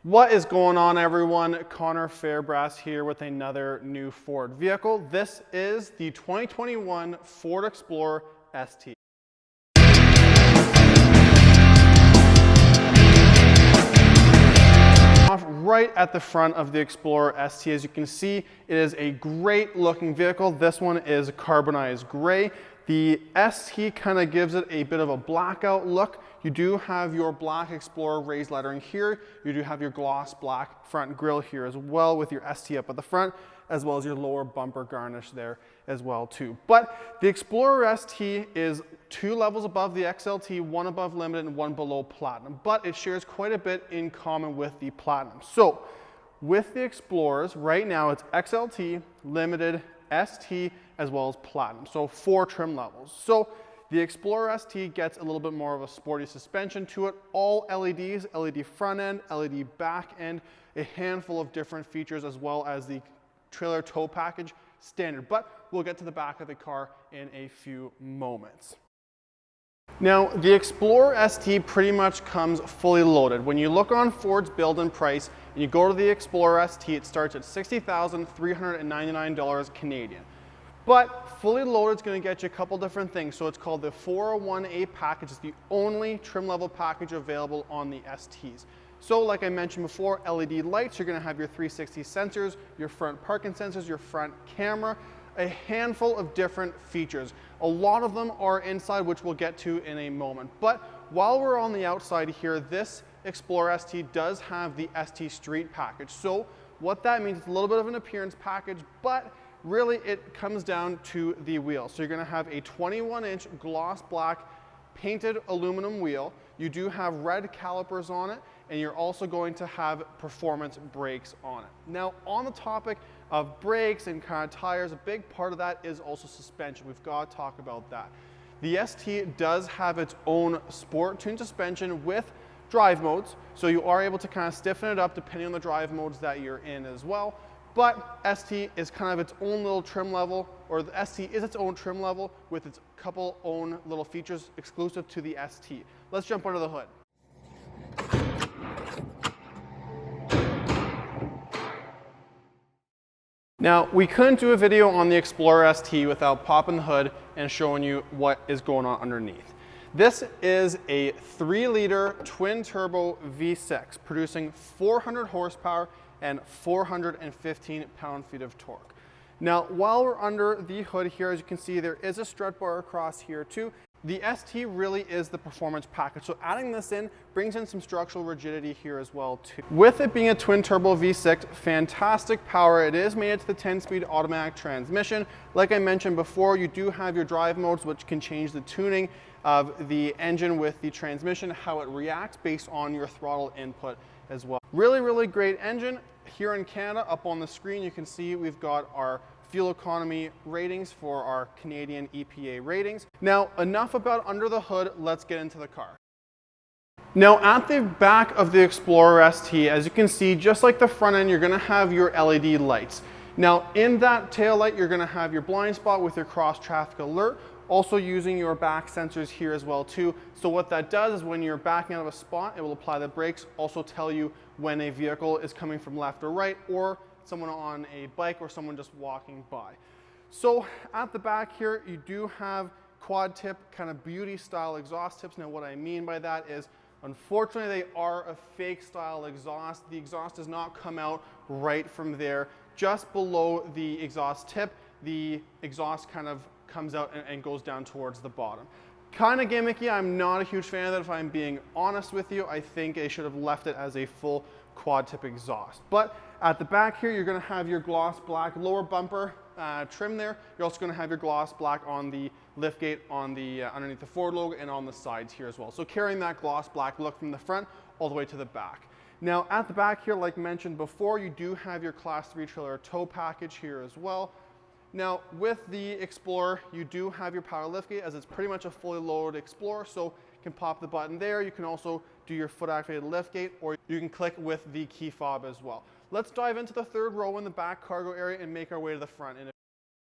What is going on, everyone? Connor Fairbrass here with another new Ford vehicle. This is the 2021 Ford Explorer ST. Right at the front of the Explorer ST, as you can see, it is a great looking vehicle. This one is carbonized gray. The ST kind of gives it a bit of a blackout look. You do have your black Explorer raised lettering here. You do have your gloss black front grille here as well, with your ST up at the front, as well as your lower bumper garnish there as well too. But the Explorer ST is 2 levels above the XLT, 1 above Limited and 1 below Platinum, but it shares quite a bit in common with the Platinum. So with the Explorers, right now it's XLT, Limited, ST, as well as Platinum. So 4 trim levels. So the Explorer ST gets a little bit more of a sporty suspension to it. All LEDs, LED front end, LED back end, a handful of different features, as well as the trailer tow package standard. But we'll get to the back of the car in a few moments. Now, the Explorer ST pretty much comes fully loaded. When you look on Ford's build and price, and you go to the Explorer ST, it starts at $60,399 Canadian. But fully loaded is going to get you a couple different things. So it's called the 401A package. It's the only trim level package available on the STs. So like I mentioned before, LED lights, you're going to have your 360 sensors, your front parking sensors, your front camera, a handful of different features. A lot of them are inside, which we'll get to in a moment. But while we're on the outside here, this Explorer ST does have the ST Street package. So what that means, it's a little bit of an appearance package, but really it comes down to the wheel. So you're going to have a 21-inch gloss black painted aluminum wheel. You do have red calipers on it, and you're also going to have performance brakes on it. Now, on the topic of brakes and kind of tires, a big part of that is also suspension. We've got to talk about that. The ST does have its own sport tuned suspension with drive modes, so you are able to kind of stiffen it up depending on the drive modes that you're in as well. But ST is kind of its own little trim level, or the ST is its own trim level with its couple own little features exclusive to the ST. Let's jump under the hood. Now, we couldn't do a video on the Explorer ST without popping the hood and showing you what is going on underneath. This is a 3-liter twin-turbo V6 producing 400 horsepower and 415 pound-feet of torque. Now, while we're under the hood here, as you can see, there is a strut bar across here too. The ST really is the performance package, so adding this in brings in some structural rigidity here as well too. With it being a twin-turbo V6, fantastic power. It is made to the 10-speed automatic transmission. Like I mentioned before, you do have your drive modes, which can change the tuning of the engine with the transmission, how it reacts based on your throttle input as well. Really, really great engine. Here in Canada, up on the screen, you can see we've got our fuel economy ratings for our Canadian EPA ratings. Now, enough about under the hood, let's get into the car. Now, at the back of the Explorer ST, as you can see, just like the front end, you're gonna have your LED lights. Now, in that tail light, you're gonna have your blind spot with your cross traffic alert, also using your back sensors here as well too. So what that does is when you're backing out of a spot, it will apply the brakes, also tell you when a vehicle is coming from left or right, or someone on a bike or someone just walking by. So at the back here, you do have quad tip kind of beauty style exhaust tips. Now what I mean by that is, unfortunately, they are a fake style exhaust. The exhaust does not come out right from there. Just below the exhaust tip, the exhaust kind of comes out and goes down towards the bottom. Kind of gimmicky. I'm not a huge fan of that, if I'm being honest with you. I think they should have left it as a full quad tip exhaust. But at the back here, you're going to have your gloss black lower bumper trim there. You're also going to have your gloss black on the liftgate on the underneath the Ford logo and on the sides here as well. So carrying that gloss black look from the front all the way to the back. Now at the back here, like mentioned before, you do have your Class 3 trailer tow package here as well. Now, with the Explorer, you do have your power liftgate, as it's pretty much a fully loaded Explorer, so you can pop the button there. You can also do your foot-activated liftgate, or you can click with the key fob as well. Let's dive into the third row in the back cargo area and make our way to the front.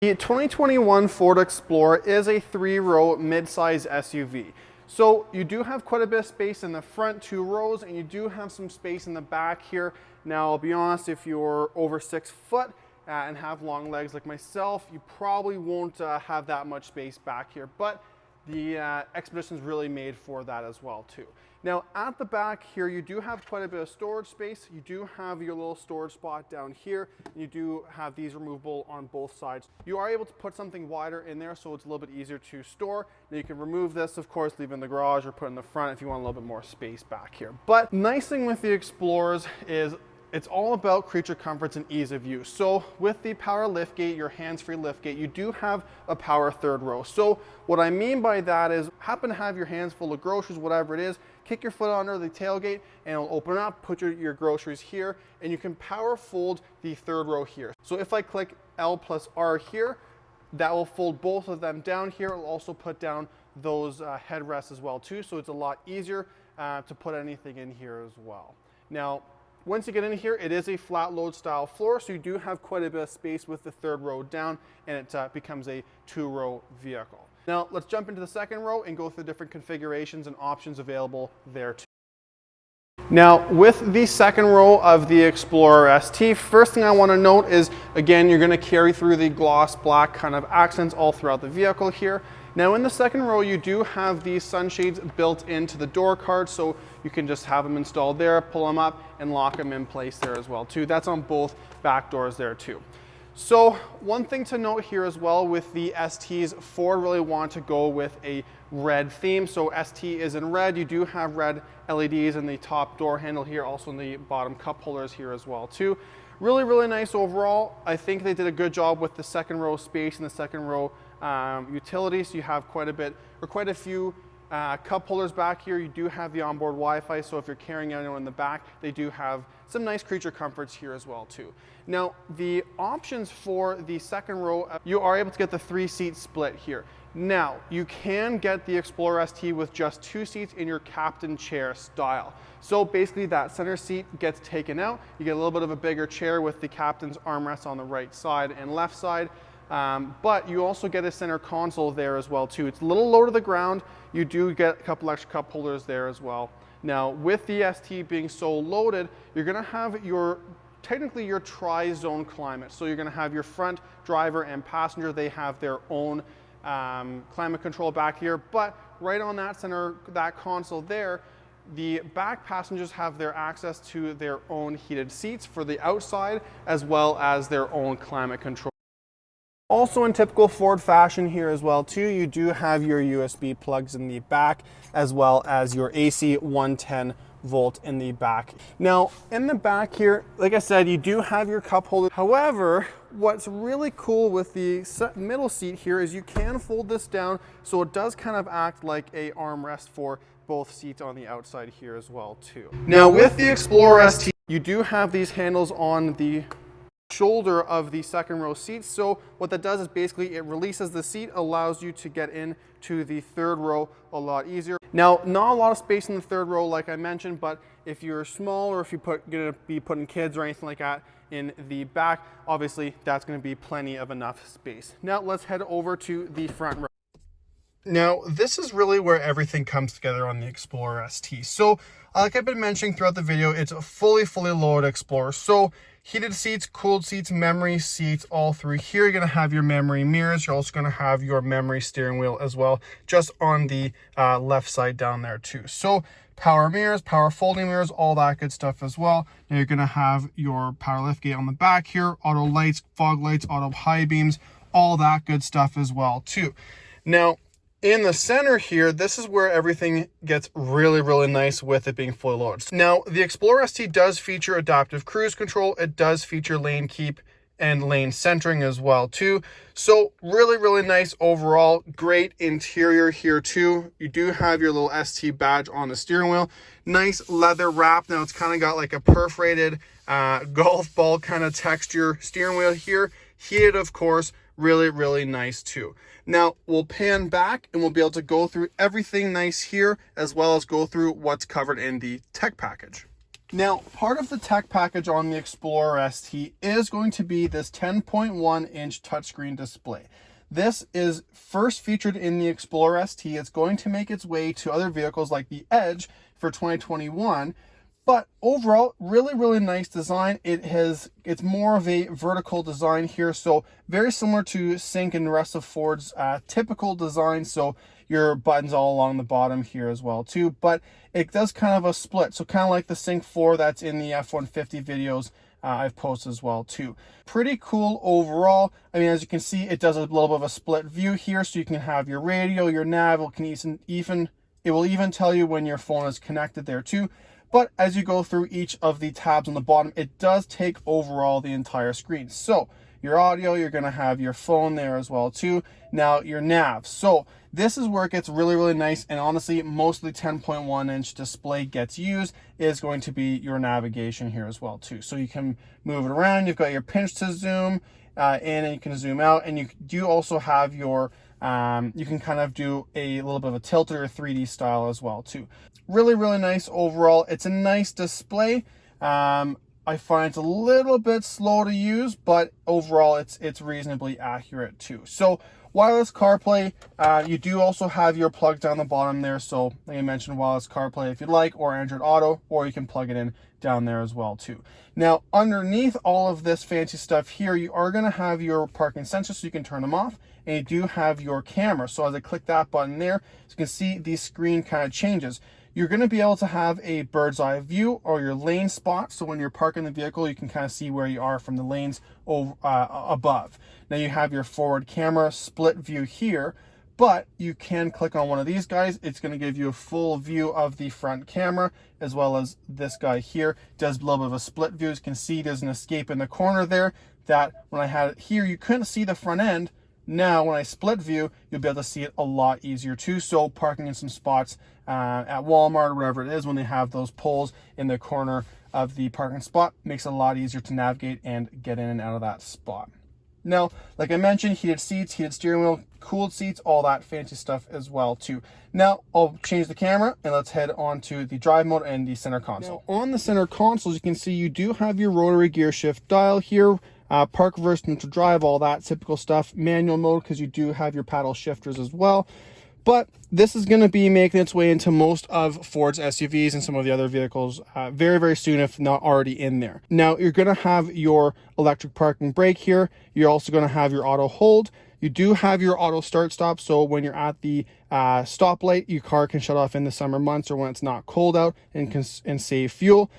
The 2021 Ford Explorer is a 3-row mid-size SUV. So you do have quite a bit of space in the front 2 rows, and you do have some space in the back here. Now, I'll be honest, if you're over 6 foot and have long legs like myself, you probably won't have that much space back here, but the Expedition's really made for that as well too. Now at the back here, you do have quite a bit of storage space. You do have your little storage spot down here. And you do have these removable on both sides. You are able to put something wider in there, so it's a little bit easier to store. Now you can remove this, of course, leave it in the garage or put it in the front if you want a little bit more space back here. But nice thing with the Explorers is it's all about creature comforts and ease of use. So with the power liftgate, your hands-free liftgate, you do have a power 3rd row. So what I mean by that is, happen to have your hands full of groceries, whatever it is, kick your foot under the tailgate and it'll open up, put your groceries here, and you can power fold the 3rd row here. So if I click L plus R here, that will fold both of them down here. It'll also put down those headrests as well too, so it's a lot easier to put anything in here as well. Now, once you get in here, it is a flat load style floor, so you do have quite a bit of space with the 3rd row down, and it becomes a 2-row vehicle. Now let's jump into the 2nd row and go through the different configurations and options available there too. Now with the 2nd row of the Explorer ST, first thing I want to note is, again, you're going to carry through the gloss black kind of accents all throughout the vehicle here. Now in the 2nd row, you do have these sunshades built into the door card, so you can just have them installed there, pull them up, and lock them in place there as well too. That's on both back doors there too. So one thing to note here as well with the STs, Ford really want to go with a red theme. So ST is in red. You do have red LEDs in the top door handle here, also in the bottom cup holders here as well too. Really, really nice overall. I think they did a good job with the 2nd row space and the 2nd row utilities. You have quite a few cup holders back here. You do have the onboard Wi-Fi, so if you're carrying anyone in the back, they do have some nice creature comforts here as well too. Now the options for the 2nd row, you are able to get the 3-seat split here. Now you can get the Explorer ST with just 2 seats in your captain chair style. So basically that center seat gets taken out. You get a little bit of a bigger chair with the captain's armrest on the right side and left side. But you also get a center console there as well too. It's a little low to the ground. You do get a couple extra cup holders there as well. Now with the ST being so loaded, you're going to have technically your tri-zone climate. So you're going to have your front driver and passenger. They have their own climate control back here, but right on that console there, the back passengers have their access to their own heated seats for the outside, as well as their own climate control. Also in typical Ford fashion here as well too, you do have your USB plugs in the back, as well as your AC 110 volt in the back. Now in the back here, like I said, you do have your cup holder. However, what's really cool with the middle seat here is you can fold this down, so it does kind of act like a armrest for both seats on the outside here as well too. Now with the Explorer ST, you do have these handles on the shoulder of the 2nd row seats. So what that does is basically it releases the seat, allows you to get into the 3rd row a lot easier. Now, not a lot of space in the 3rd row like I mentioned, but if you're small or if you're going to be putting kids or anything like that in the back, obviously that's going to be plenty of enough space. Now let's head over to the front row. Now, this is really where everything comes together on the Explorer ST. So, like I've been mentioning throughout the video, it's a fully loaded Explorer. So, heated seats, cooled seats, memory seats, all through here. You're going to have your memory mirrors. You're also going to have your memory steering wheel as well, just on the left side down there too. So, power mirrors, power folding mirrors, all that good stuff as well. Now, you're going to have your power liftgate on the back here, auto lights, fog lights, auto high beams, all that good stuff as well too. Now, in the center here, this is where everything gets really nice with it being fully loaded. Now, the Explorer ST does feature adaptive cruise control. It does feature lane keep and lane centering as well too. So really nice overall. Great interior here too. You do have your little ST badge on the steering wheel. Nice leather wrap. Now it's kind of got like a perforated golf ball kind of texture steering wheel here. Heated, of course. Really nice too. Now we'll pan back and we'll be able to go through everything nice here, as well as go through what's covered in the tech package. Now, part of the tech package on the Explorer ST is going to be this 10.1 inch touchscreen display. This is first featured in the Explorer ST. It's going to make its way to other vehicles like the Edge for 2021. But overall, really, really nice design. It's more of a vertical design here, so very similar to Sync and the rest of Ford's typical design. So your buttons all along the bottom here as well too, but it does kind of a split. So kind of like the Sync 4 that's in the F-150 videos I've posted as well too. Pretty cool overall. I mean, as you can see, it does a little bit of a split view here, so you can have your radio, your nav. It will even tell you when your phone is connected there too. But as you go through each of the tabs on the bottom, it does take overall the entire screen. So your audio, you're going to have your phone there as well too. Now your nav. So this is where it gets really, really nice. And honestly, most of the 10.1 inch display gets used is going to be your navigation here as well too. So you can move it around. You've got your pinch to zoom in, and you can zoom out. And you do also have your you can kind of do a little bit of a tilted or 3D style as well too. Really, really nice overall. It's a nice display. I find it's a little bit slow to use, but overall it's reasonably accurate too. So wireless CarPlay, you do also have your plug down the bottom there. So like I mentioned, wireless CarPlay if you'd like, or Android Auto, or you can plug it in down there as well too. Now underneath all of this fancy stuff here, you are going to have your parking sensors, so you can turn them off, and you do have your camera. So as I click that button there, you can see the screen kind of changes. You're going to be able to have a bird's eye view or your lane spot. So when you're parking the vehicle, you can kind of see where you are from the lanes above. Now you have your forward camera split view here, but you can click on one of these guys. It's going to give you a full view of the front camera, as well as this guy here. It does a little bit of a split view. As you can see, there's an escape in the corner there that when I had it here, you couldn't see the front end. Now, when I split view, you'll be able to see it a lot easier too. So parking in some spots at Walmart or wherever it is, when they have those poles in the corner of the parking spot, makes it a lot easier to navigate and get in and out of that spot. Now, like I mentioned, heated seats, heated steering wheel, cooled seats, all that fancy stuff as well too. Now, I'll change the camera and let's head on to the drive mode and the center console. Now, on the center console, as you can see, you do have your rotary gear shift dial here. Park, reverse, neutral, drive, all that typical stuff. Manual mode, because you do have your paddle shifters as well. But this is going to be making its way into most of Ford's SUVs and some of the other vehicles very, very soon, if not already in there. Now, you're going to have your electric parking brake here. You're also going to have your auto hold. You do have your auto start stop, so when you're at the stoplight, your car can shut off in the summer months or when it's not cold out and save fuel.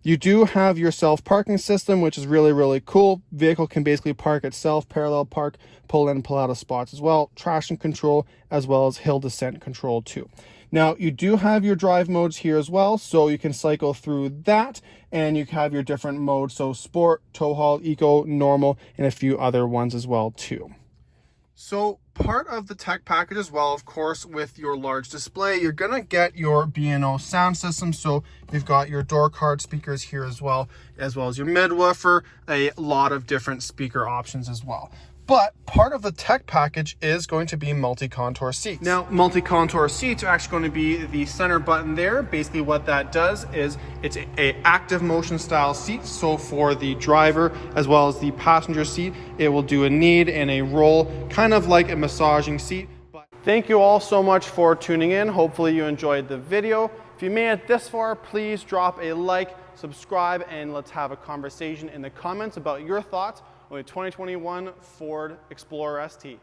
You do have your self-parking system, which is really, really cool. Vehicle can basically park itself, parallel park, pull in and pull out of spots as well. Traction control, as well as hill descent control too. Now, you do have your drive modes here as well, so you can cycle through that, and you have your different modes, so sport, tow haul, eco, normal, and a few other ones as well too. So part of the tech package as well, of course, with your large display, you're going to get your B&O sound system. So you've got your door card speakers here as well as your mid-woofer, a lot of different speaker options as well. But part of the tech package is going to be multi-contour seats. Now, multi-contour seats are actually going to be the center button there. Basically what that does is it's a active motion style seat. So for the driver as well as the passenger seat, it will do a knead and a roll, kind of like a massaging seat. Thank you all so much for tuning in. Hopefully you enjoyed the video. If you made it this far, please drop a like, subscribe, and let's have a conversation in the comments about your thoughts on the 2021 Ford Explorer ST.